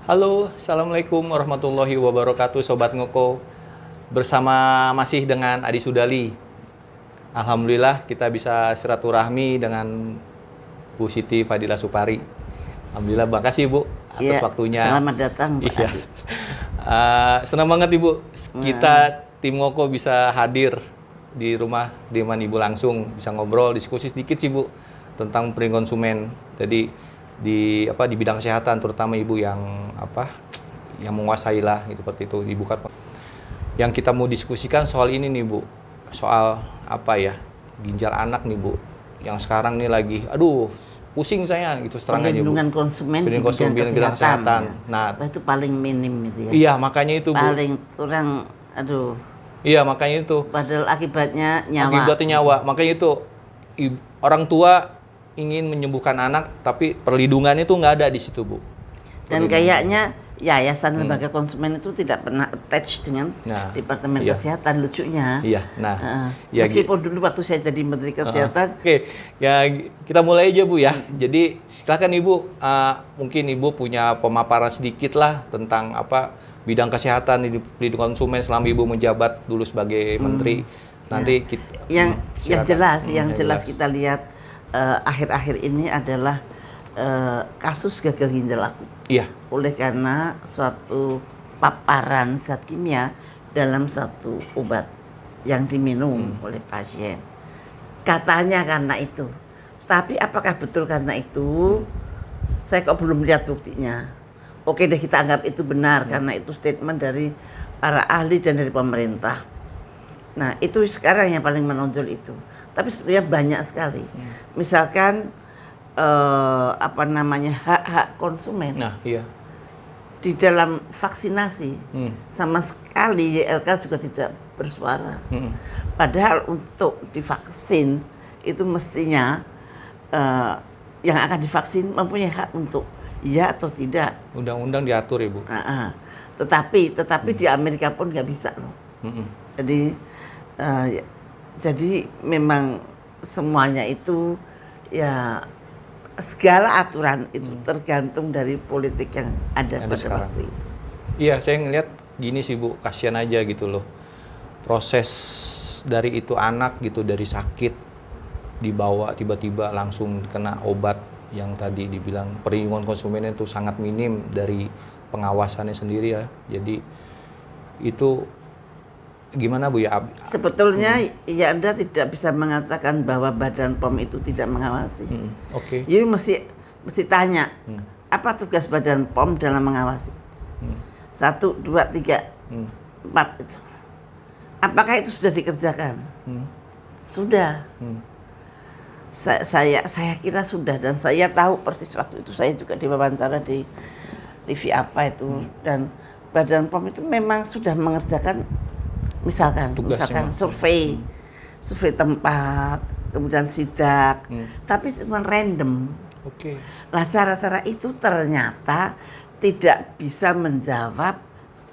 Halo, Assalamualaikum warahmatullahi wabarakatuh, Sobat Ngoko. Bersama masih dengan Adi Sudali. Alhamdulillah kita bisa silaturahmi dengan Bu Siti Fadila Supari. Alhamdulillah, makasih Bu atas Ya, waktunya. selamat datang Pak Iya. Adi. Senang banget Ibu, kita tim Ngoko bisa hadir di rumah kediaman Ibu langsung, bisa ngobrol, diskusi sedikit sih Bu tentang perlindungan konsumen. Jadi di bidang kesehatan terutama Ibu yang menguasai lah gitu, seperti itu Ibu kan. Yang kita mau diskusikan soal ini nih Bu, soal ginjal anak nih Bu, yang sekarang nih lagi pusing saya gitu seterangnya Bu. Perlindungan konsumen di Perlindungan bidang kesehatan. Ya. Nah, Itu paling minim gitu ya. iya makanya itu Bu. Paling kurang, Iya makanya itu. padahal akibatnya nyawa. Akibatnya nyawa. Makanya itu orang tua ingin menyembuhkan anak, tapi perlindungannya itu nggak ada di situ Bu. Dan kayaknya Yayasan Lembaga Konsumen itu tidak pernah attach dengan Departemen iya. Kesehatan, lucunya. Iya, nah. Ya, Meskipun dulu waktu saya jadi Menteri Kesehatan. Oke, ya kita mulai aja Bu ya. Jadi silakan Ibu, mungkin Ibu punya pemaparan sedikit lah tentang bidang kesehatan di perlindungan konsumen selama Ibu menjabat dulu sebagai Menteri. Nanti kita yang jelas kita lihat akhir-akhir ini adalah kasus gagal ginjal akut. Iya. Oleh karena suatu paparan zat kimia dalam satu obat yang diminum oleh pasien. Katanya karena itu. Tapi apakah betul karena itu? Saya kok belum lihat buktinya. Oke deh, kita anggap itu benar karena itu statement dari para ahli dan dari pemerintah. Nah, itu sekarang yang paling menonjol itu. Tapi sebetulnya banyak sekali. Misalkan hak-hak konsumen. Nah, iya. Di dalam vaksinasi sama sekali YLK juga tidak bersuara. Padahal untuk divaksin itu mestinya yang akan divaksin mempunyai hak untuk iya atau tidak. Undang-undang diatur Ibu. Tetapi di Amerika pun nggak bisa loh. Jadi memang semuanya itu ya segala aturan itu tergantung dari politik yang ada pada sekarang. waktu itu. Iya, saya ngelihat gini sih Bu, kasihan aja gitu loh. Proses dari itu anak gitu, dari sakit dibawa tiba-tiba langsung kena obat yang tadi dibilang perlindungan konsumen itu sangat minim dari pengawasannya sendiri ya. Jadi itu gimana Bu ya? Sebetulnya ya Anda tidak bisa mengatakan bahwa Badan POM itu tidak mengawasi. Oke. Jadi mesti tanya apa tugas Badan POM dalam mengawasi? 1, 2, 3, 4 itu. Apakah itu sudah dikerjakan? Sudah. Saya kira sudah, dan saya tahu persis waktu itu saya juga diwawancara di TV dan Badan POM itu memang sudah mengerjakan misalkan survei tempat, kemudian sidak, tapi cuma random. Oke. Nah, cara-cara itu ternyata tidak bisa menjawab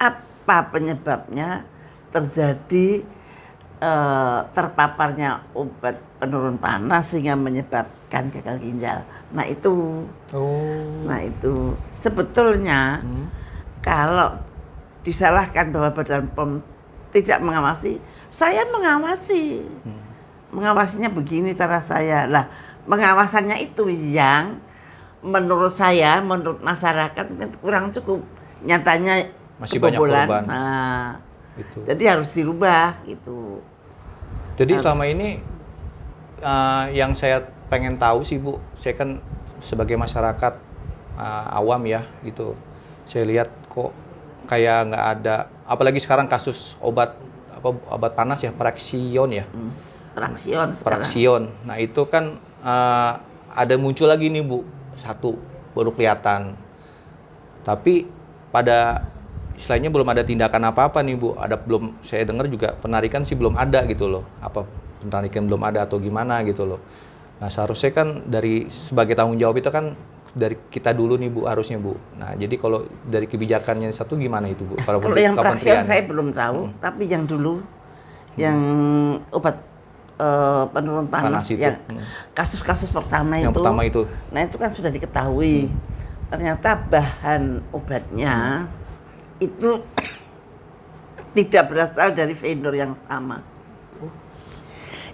apa penyebabnya terjadi terpaparnya obat penurun panas sehingga menyebabkan gagal ginjal. Nah itu sebetulnya kalau disalahkan bahwa Badan POM tidak mengawasi, saya mengawasi. Mengawasinya begini cara saya. Lah, pengawasannya itu yang menurut saya, menurut masyarakat kurang cukup. Nyatanya masih banyak korban. Nah, gitu. Jadi harus dirubah gitu. Jadi selama ini yang saya pengen tahu sih Bu, saya kan sebagai masyarakat awam ya gitu. Saya lihat kok kayak nggak ada, apalagi sekarang kasus obat panas ya, Praxion ya. Praxion. Nah itu kan ada muncul lagi nih Bu, satu baru kelihatan. Tapi pada istilahnya belum ada tindakan apa-apa nih Bu. Saya dengar juga penarikan sih belum ada gitu loh. Apa penarikan belum ada atau gimana gitu loh. Nah seharusnya kan dari sebagai tanggung jawab itu kan dari kita dulu nih Bu, harusnya Bu. Nah, jadi kalau dari kebijakannya satu gimana itu Bu? Kalau yang Praxion saya belum tahu, tapi yang dulu yang obat penurun panas yang kasus-kasus pertama itu. Nah, itu kan sudah diketahui. ternyata bahan obatnya itu tidak berasal dari vendor yang sama.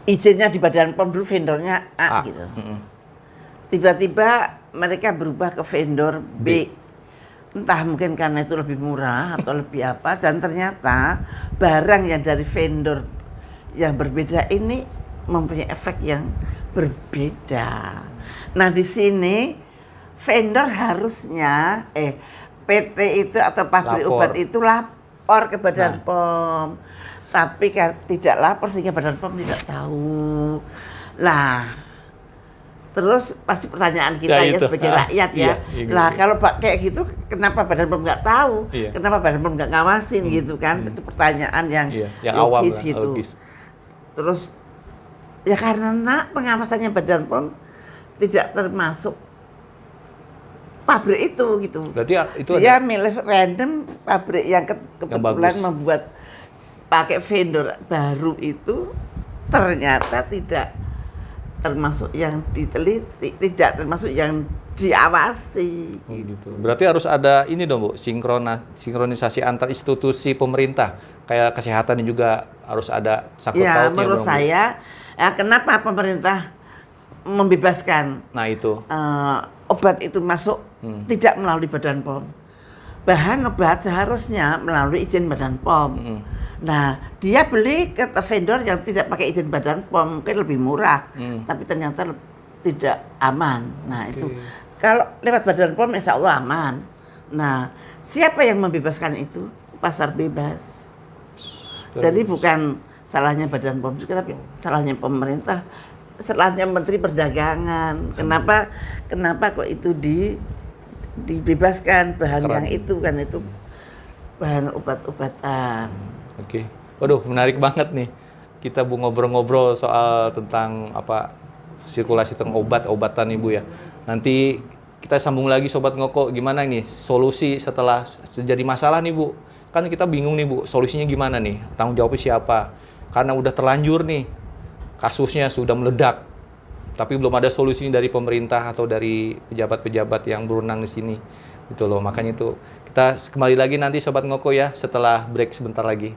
Izinnya di Badan POM dulu vendornya A gitu. Tiba-tiba mereka berubah ke vendor B. Entah mungkin karena itu lebih murah atau lebih apa, dan ternyata barang yang dari vendor yang berbeda ini mempunyai efek yang berbeda. Nah di sini vendor harusnya PT itu atau pabrik obat itu lapor ke Badan POM, tapi kan tidak lapor sehingga Badan POM tidak tahu. Lah terus pasti pertanyaan kita ya sebagai rakyat ya. Lah kalau kayak gitu kenapa Badan POM nggak tahu? Kenapa Badan POM nggak ngawasin gitu kan? Itu pertanyaan yang logis awam, gitu. logis. Terus ya karena pengawasannya Badan POM tidak termasuk pabrik itu gitu. Berarti itu dia milih random pabrik yang kebetulan membuat pakai vendor baru itu ternyata tidak termasuk yang diteliti, tidak termasuk yang diawasi. Gitu. Berarti harus ada ini dong Bu, sinkronisasi antar institusi pemerintah, kayak kesehatan juga harus ada sangkut pautnya. Ya menurut saya, kenapa pemerintah membebaskan itu obat itu masuk tidak melalui Badan POM. Bahan obat seharusnya melalui izin Badan POM. Nah, dia beli ke vendor yang tidak pakai izin Badan POM, mungkin lebih murah, tapi ternyata tidak aman. Nah, itu kalau lewat Badan POM insya Allah aman. Nah, siapa yang membebaskan itu? Pasar bebas. Jadi bukan salahnya Badan POM juga, tapi salahnya pemerintah, salahnya Menteri Perdagangan. Kenapa kok itu dibebaskan bahan yang itu kan itu bahan obat-obatan. Oke. Waduh, menarik banget nih. Kita ngobrol-ngobrol soal tentang sirkulasi tentang obat-obatan Ibu ya. Nanti kita sambung lagi Sobat Ngoko, gimana nih solusi setelah terjadi masalah nih Bu. Kan kita bingung nih Bu, solusinya gimana nih? Tanggung jawabnya siapa? Karena udah terlanjur nih. Kasusnya sudah meledak. Tapi belum ada solusi dari pemerintah atau dari pejabat-pejabat yang berwenang di sini. Gitu loh. Makanya itu kita kembali lagi nanti Sobat Ngoko ya setelah break sebentar lagi.